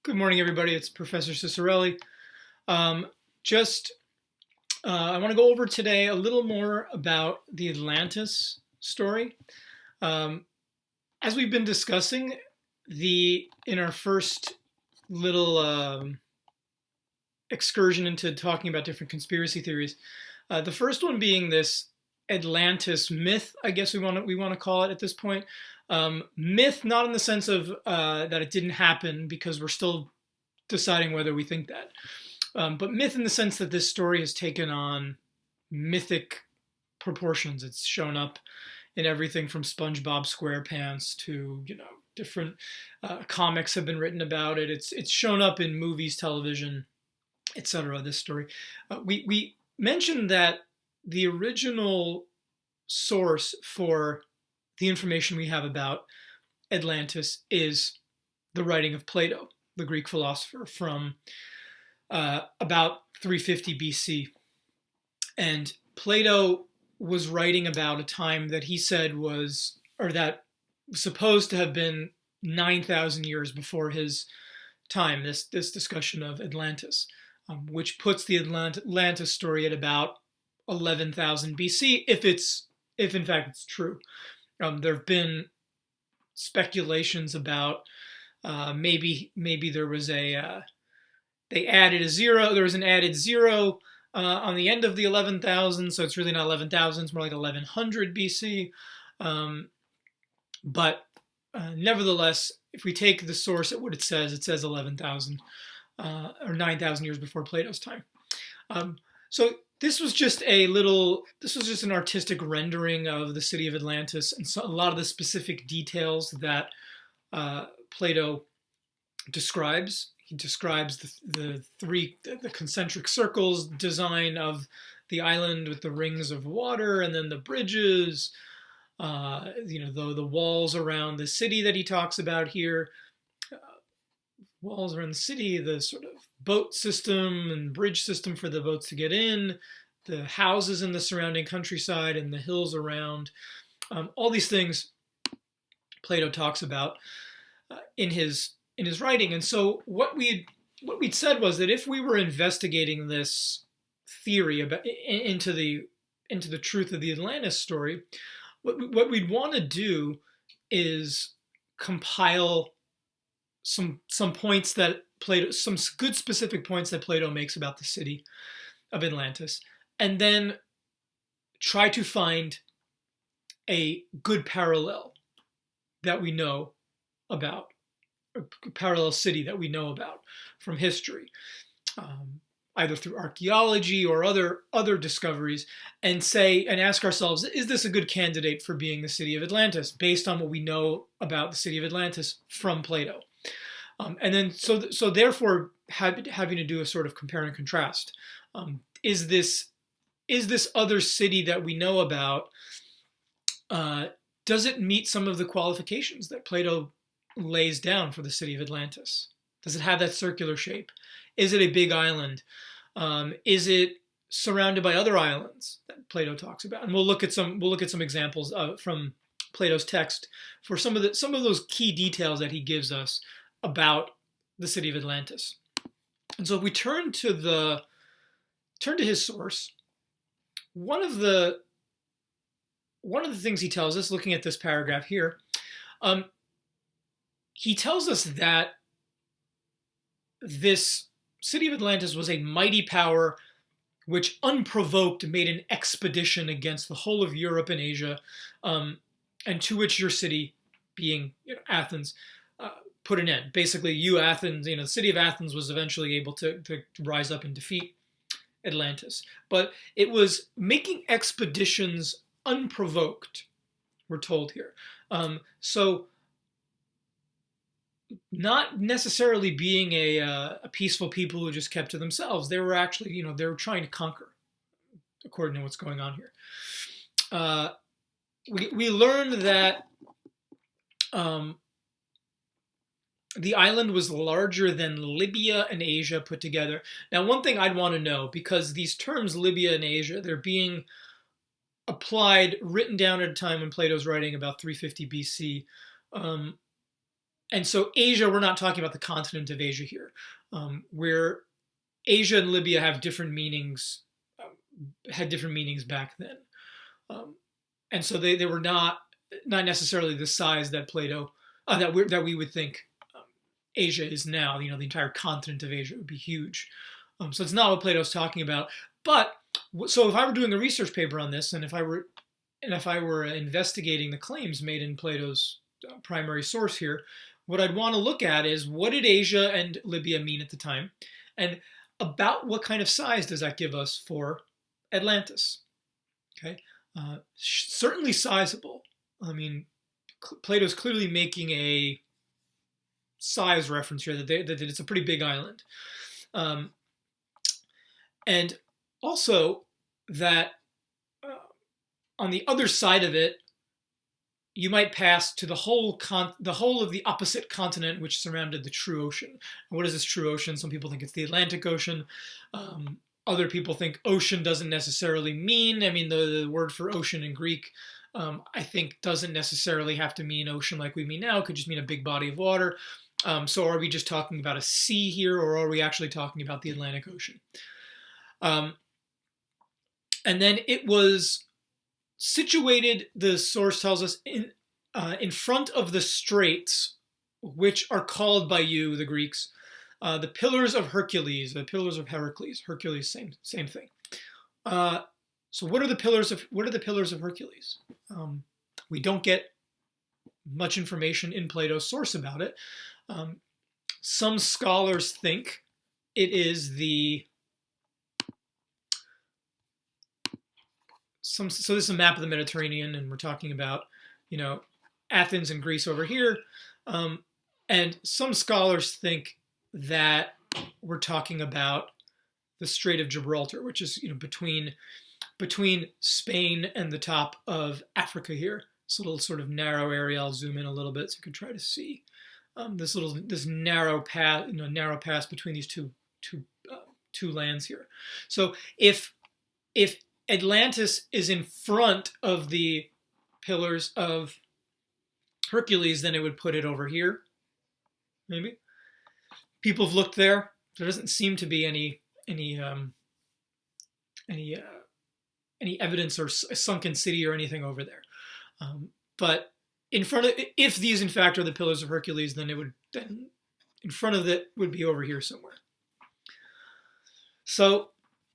Good morning, everybody. It's Professor Cicerelli. Um, just, I want to go over today a little more about the Atlantis story. Um, as we've been discussing, in our first little excursion into talking about different conspiracy theories, the first one being this Atlantis myth, I guess we want to call it at this point. Myth, not in the sense of that it didn't happen, because we're still deciding whether we think that. But myth in the sense that this story has taken on mythic proportions. It's shown up in everything from SpongeBob SquarePants to different comics have been written about it. It's shown up in movies, television, etc. This story. We mentioned that the original source for the information we have about Atlantis is the writing of Plato, the Greek philosopher, from about 350 BC. And Plato was writing about a time that he said was, or that was supposed to have been 9,000 years before his time, this discussion of Atlantis, which puts the Atlantis story at about 11,000 BC, if in fact it's true. There have been speculations about maybe there was they added a zero. There was an added zero on the end of the 11,000, so it's really not 11,000. It's more like 1100 BC. But nevertheless, if we take the source at what it says 11,000 or 9,000 years before Plato's time. So this was just an artistic rendering of the city of Atlantis, and so a lot of the specific details that Plato describes. He describes the concentric circles design of the island with the rings of water, and then the bridges, the walls around the city that he talks about here. Walls around the city, the sort of boat system and bridge system for the boats to get in, the houses in the surrounding countryside and the hills around. All these things Plato talks about in his writing. And so what we'd said was that if we were investigating this theory about into the truth of the Atlantis story, what we'd want to do is compile some points that Plato, some good specific points that Plato makes about the city of Atlantis, and then try to find a good parallel that we know about, a parallel city that we know about from history, either through archaeology or other discoveries, and ask ourselves, is this a good candidate for being the city of Atlantis based on what we know about the city of Atlantis from Plato? And then, so therefore, having to do a sort of compare and contrast. Is this other city that we know about? Does it meet some of the qualifications that Plato lays down for the city of Atlantis? Does it have that circular shape? Is it a big island? Is it surrounded by other islands that Plato talks about? And we'll look at some examples from Plato's text for some of those key details that he gives us about the city of Atlantis. And so if we turn to his source, one of the things he tells us, looking at this paragraph here, he tells us that this city of Atlantis was a mighty power which unprovoked made an expedition against the whole of Europe and Asia, and to which your city, being Athens, put an end. Basically, Athens, the city of Athens was eventually able to rise up and defeat Atlantis. But it was making expeditions unprovoked, we're told here. So not necessarily being a peaceful people who just kept to themselves. They were actually, they were trying to conquer, according to what's going on here. We learned that the island was larger than Libya and Asia put together. Now, one thing I'd want to know, because these terms Libya and Asia, they're being written down at a time when Plato's writing about 350 BC. And so Asia, we're not talking about the continent of Asia here, where Asia and Libya have different meanings, had different meanings back then. Um, and so they were not necessarily the size that Plato, that we would think Asia is now. The entire continent of Asia would be huge. So it's not what Plato's talking about. But so if I were doing a research paper on this, and if I were investigating the claims made in Plato's primary source here, what I'd want to look at is, what did Asia and Libya mean at the time, and about what kind of size does that give us for Atlantis? Okay, certainly sizable. I mean, Plato's clearly making a size reference here, that it's a pretty big island, and also that on the other side of it, you might pass to the whole of the opposite continent, which surrounded the true ocean. And what is this true ocean? Some people think it's the Atlantic Ocean. Other people think ocean doesn't necessarily mean. I mean, the word for ocean in Greek, I think, doesn't necessarily have to mean ocean like we mean now. It could just mean a big body of water. So are we just talking about a sea here, or are we actually talking about the Atlantic Ocean? And then it was situated, the source tells us, in front of the straits, which are called by you, the Greeks, the Pillars of Hercules, the Pillars of Hercules. Hercules, same thing. So what are the Pillars of Hercules? We don't get much information in Plato's source about it. Some scholars think it is so this is a map of the Mediterranean, and we're talking about, Athens and Greece over here. And some scholars think that we're talking about the Strait of Gibraltar, which is, between Spain and the top of Africa here. This little sort of narrow area. I'll zoom in a little bit so you can try to see this narrow pass between these two lands here. So if Atlantis is in front of the Pillars of Hercules, then it would put it over here, maybe. People have looked there. There doesn't seem to be any evidence or a sunken city or anything over there. But in front of, if these in fact are the Pillars of Hercules, then in front of it would be over here somewhere. So,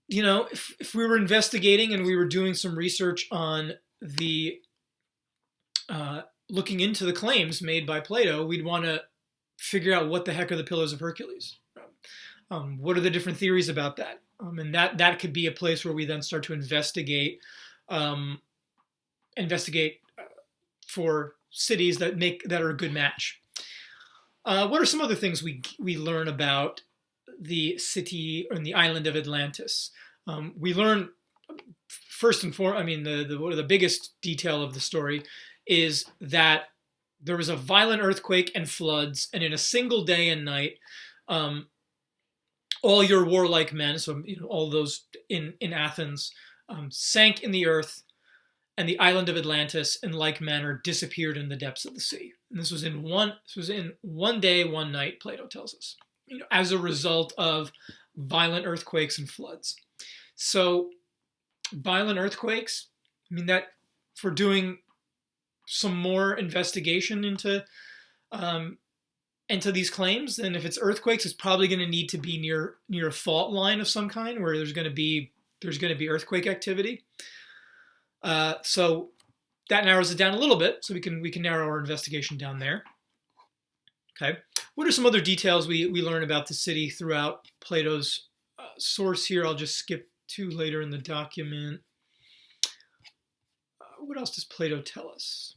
if we were investigating and we were doing some research on the looking into the claims made by Plato, we'd want to figure out what the heck are the Pillars of Hercules. What are the different theories about that? And that could be a place where we then start to investigate for cities that are a good match. What are some other things we learn about the city and the island of Atlantis? We learn first and foremost, the biggest detail of the story is that there was a violent earthquake and floods, and in a single day and night, all your warlike men, so all those in Athens, sank in the earth, and the island of Atlantis, in like manner, disappeared in the depths of the sea. And this was in one day, one night, Plato tells us, as a result of violent earthquakes and floods. So, violent earthquakes, that for doing some more investigation into these claims, then if it's earthquakes, it's probably going to need to be near a fault line of some kind where there's going to be earthquake activity. So that narrows it down a little bit, so we can narrow our investigation down there. Okay, what are some other details we learn about the city throughout Plato's source here? I'll just skip to later in the document. What else does Plato tell us?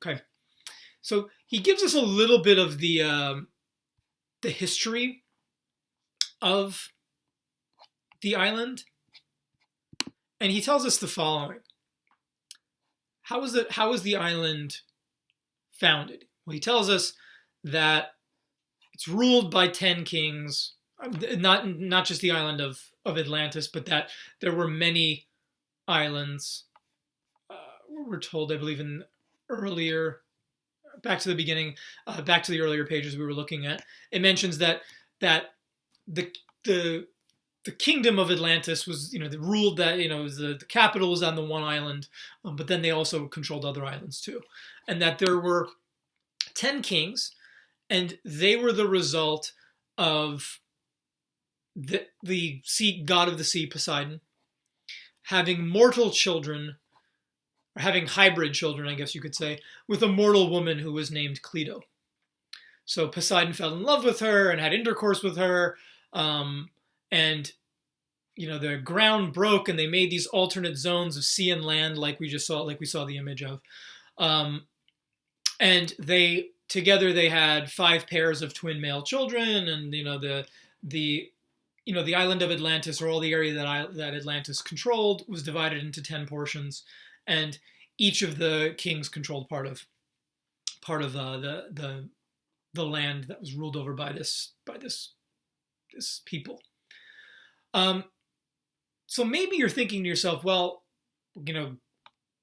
Okay, so he gives us a little bit of the history of the island, and he tells us the following. How is the island founded? Well, he tells us that it's ruled by 10 kings, not just the island of Atlantis, but that there were many islands. We're told, I believe, in earlier back to the beginning, back to the earlier pages we were looking at. It mentions that the the the kingdom of Atlantis was, ruled that, the capital was on the one island, but then they also controlled other islands too, and that there were 10 kings, and they were the result of the sea god of the sea, Poseidon, having mortal children, or having hybrid children, I guess you could say, with a mortal woman who was named Cleito. So Poseidon fell in love with her and had intercourse with her, and the ground broke, and they made these alternate zones of sea and land, like we saw the image of, and they had 5 pairs of twin male children, and the island of Atlantis, or all the area that Atlantis controlled, was divided into 10 portions, and each of the kings controlled part of the land that was ruled over by this people. So maybe you're thinking to yourself, well,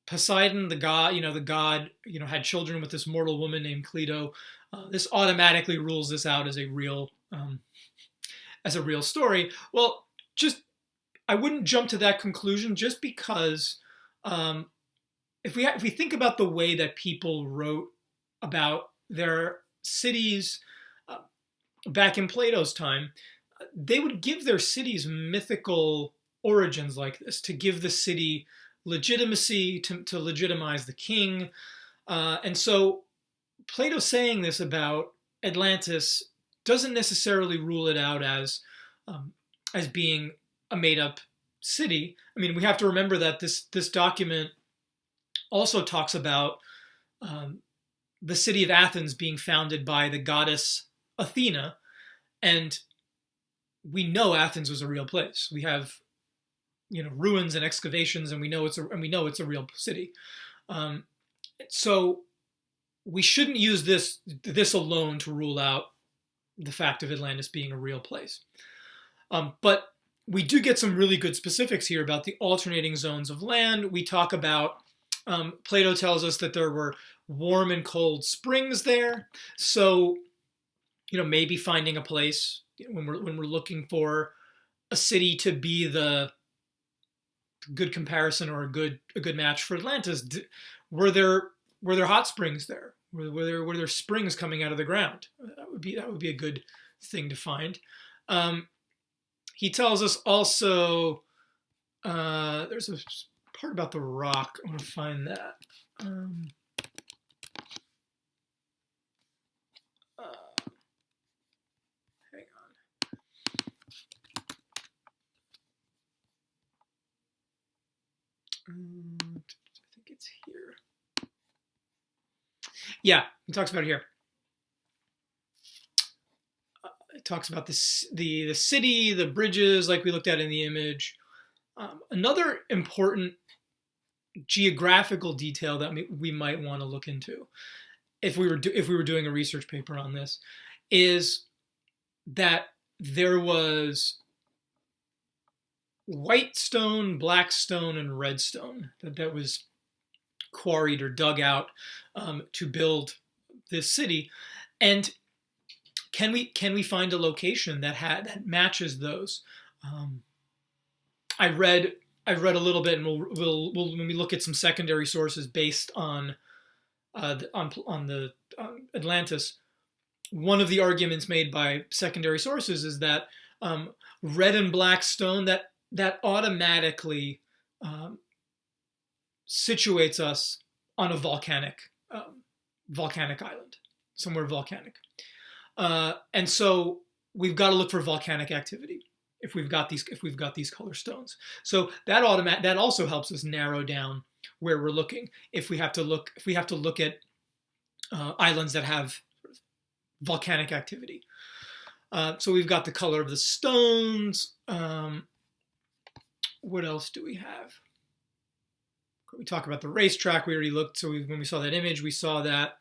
Poseidon, the god, had children with this mortal woman named Cleito. This automatically rules this out as a real story. Well, I wouldn't jump to that conclusion, just because if we think about the way that people wrote about their cities back in Plato's time, they would give their cities mythical origins like this to give the city legitimacy, to legitimize the king. And so Plato saying this about Atlantis doesn't necessarily rule it out as being a made-up city. I mean, we have to remember that this document also talks about the city of Athens being founded by the goddess Athena, and we know Athens was a real place. We have ruins and excavations, and we know it's a real city. So we shouldn't use this alone to rule out the fact of Atlantis being a real place. But we do get some really good specifics here about the alternating zones of land. We talk about, Plato tells us that there were warm and cold springs there. So, maybe finding a place when we're looking for a city to be the good comparison, or a good match for Atlantis, were there hot springs there? Were there springs coming out of the ground? That would be a good thing to find. He tells us also, there's a part about the rock. I want to find that. Hang on. I think it's here. Yeah, he talks about it here. It talks about the city, the bridges, like we looked at in the image. Another important geographical detail that we might want to look into, if we were doing a research paper on this, is that there was white stone, black stone, and red stone that was quarried or dug out to build this city. And can we find a location that matches those? I read a little bit, and we'll when we look at some secondary sources based on the Atlantis. One of the arguments made by secondary sources is that red and black stone that automatically situates us on a volcanic island, somewhere volcanic, and so we've got to look for volcanic activity if we've got these color stones. So that also helps us narrow down where we're looking. If we have to look at islands that have volcanic activity. So we've got the color of the stones. What else do we have? We talk about the racetrack. We already looked. So when we saw that image, we saw that.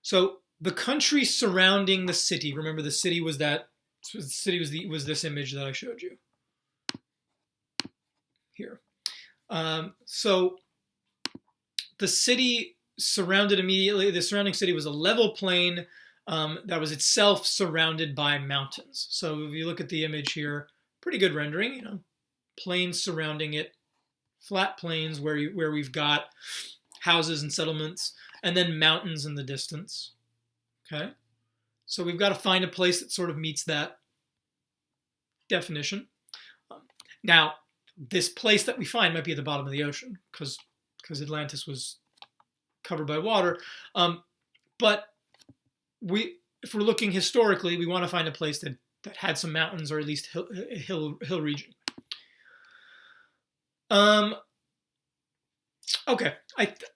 So the country surrounding the city. Remember, the city was this image that I showed you here. So the city surrounded immediately. The surrounding city was a level plain that was itself surrounded by mountains. So if you look at the image here, pretty good rendering. Plains surrounding it, flat plains where we've got houses and settlements, and then mountains in the distance. Okay, so we've got to find a place that sort of meets that definition. Now, this place that we find might be at the bottom of the ocean because Atlantis was covered by water. But if we're looking historically, we want to find a place that had some mountains or at least hill region. Okay,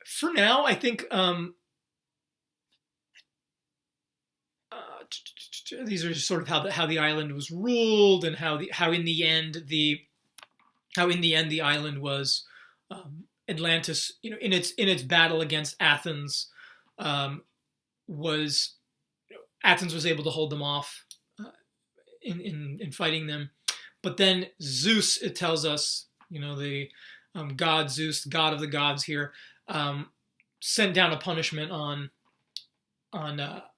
for now, I think these are sort of how the island was ruled and how in the end the island was Atlantis. In its battle against Athens, Athens was able to hold them off in fighting them, but then Zeus, it tells us, the god Zeus, god of the gods here, sent down a punishment on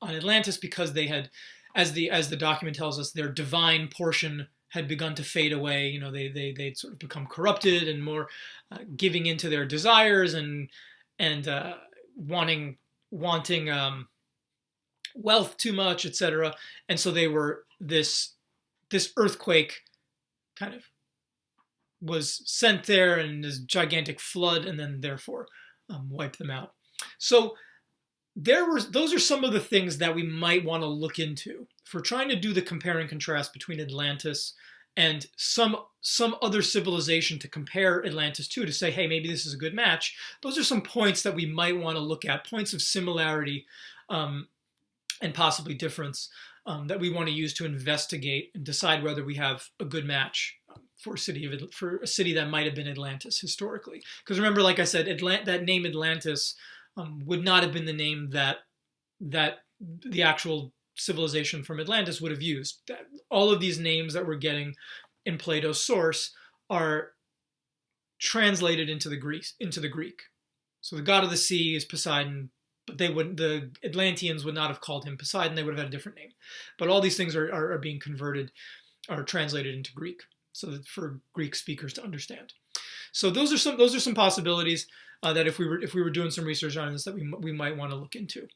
Atlantis because they had, as the document tells us, their divine portion had begun to fade away. They'd sort of become corrupted and more giving into their desires and wanting wealth too much, etc. And so they were this earthquake kind of was sent there, and this gigantic flood, and then therefore wiped them out. So those are some of the things that we might want to look into if we're trying to do the compare and contrast between Atlantis and some other civilization to compare Atlantis to say, hey, maybe this is a good match. Those are some points that we might want to look at, points of similarity and possibly difference that we want to use to investigate and decide whether we have a good match for a city that might have been Atlantis historically. Because remember, like I said, that name Atlantis would not have been the name that the actual civilization from Atlantis would have used. All of these names that we're getting in Plato's source are translated into the Greek. So the god of the sea is Poseidon, but the Atlanteans would not have called him Poseidon. They would have had a different name. But all these things are being converted or translated into Greek, so that for Greek speakers to understand. So those are some possibilities that if we were doing some research on this that we might want to look into.